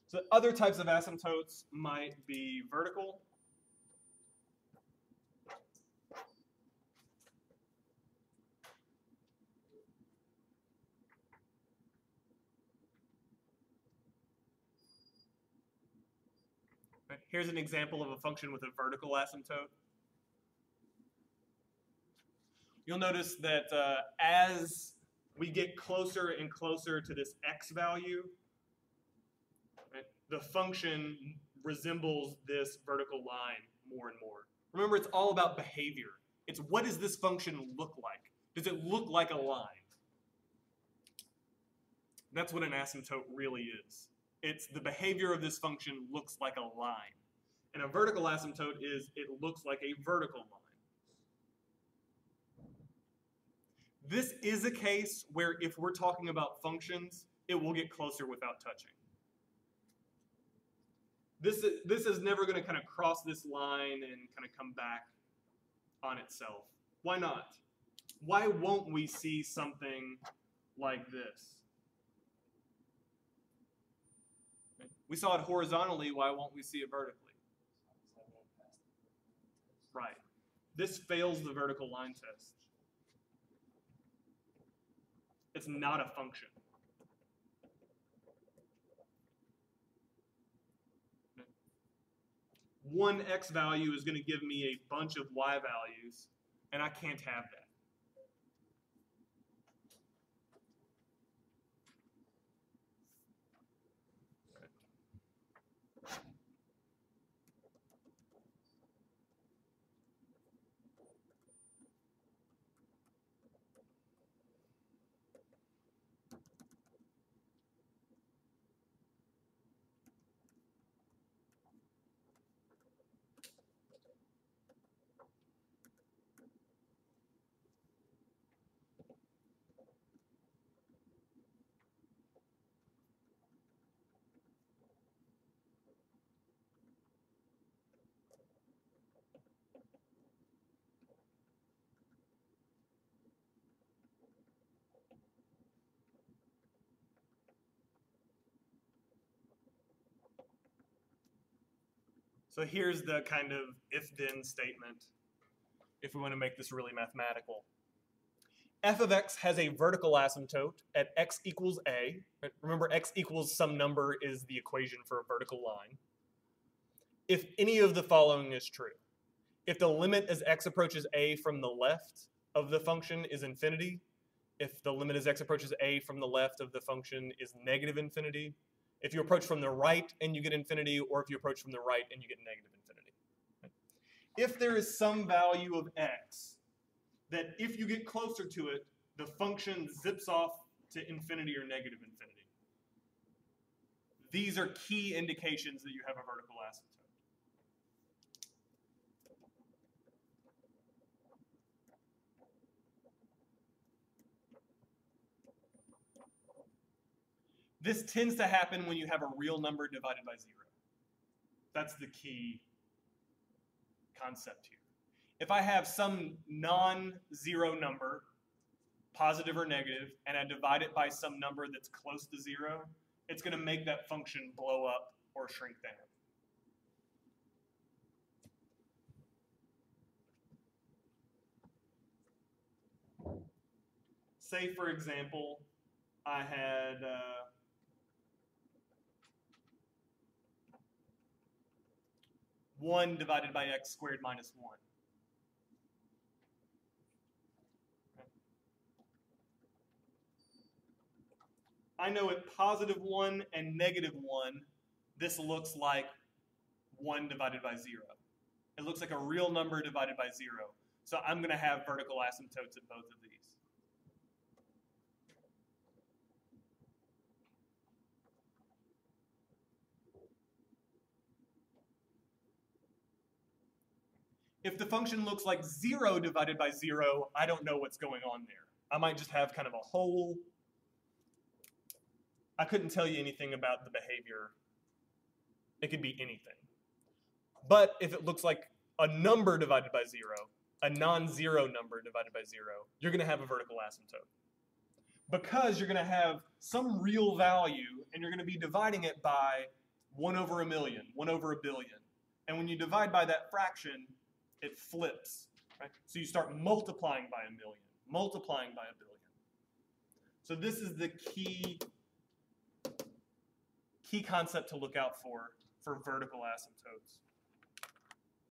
So other types of asymptotes might be vertical. Right, here's an example of a function with a vertical asymptote. You'll notice that as we get closer and closer to this x value, right, the function resembles this vertical line more and more. Remember, it's all about behavior. It's what does this function look like? Does it look like a line? That's what an asymptote really is. It's the behavior of this function looks like a line. And a vertical asymptote is it looks like a vertical line. This is a case where if we're talking about functions, it will get closer without touching. This is never going to kind of cross this line and kind of come back on itself. Why not? Why won't we see something like this? We saw it horizontally, why won't we see it vertically? Right. This fails the vertical line test. It's not a function. One x value is going to give me a bunch of y values, and I can't have that. So here's the kind of if-then statement, if we want to make this really mathematical. F of x has a vertical asymptote at x equals a. Remember, x equals some number is the equation for a vertical line. If any of the following is true. If the limit as x approaches a from the left of the function is infinity, if the limit as x approaches a from the left of the function is negative infinity, if you approach from the right and you get infinity, or if you approach from the right and you get negative infinity. If there is some value of x that if you get closer to it, the function zips off to infinity or negative infinity. These are key indications that you have a vertical asymptote. This tends to happen when you have a real number divided by 0. That's the key concept here. If I have some non-zero number, positive or negative, and I divide it by some number that's close to 0, it's going to make that function blow up or shrink down. Say, for example, I had 1 divided by x squared minus 1. I know at positive 1 and negative 1, this looks like 1 divided by 0. It looks like a real number divided by 0. So I'm going to have vertical asymptotes at both of these. If the function looks like 0 divided by 0, I don't know what's going on there. I might just have kind of a hole. I couldn't tell you anything about the behavior. It could be anything. But if it looks like a number divided by 0, a non-zero number divided by 0, you're going to have a vertical asymptote. Because you're going to have some real value, and you're going to be dividing it by 1 over a million, 1 over a billion. And when you divide by that fraction, it flips, right? So you start multiplying by a million, multiplying by a billion. So this is the key concept to look out for vertical asymptotes.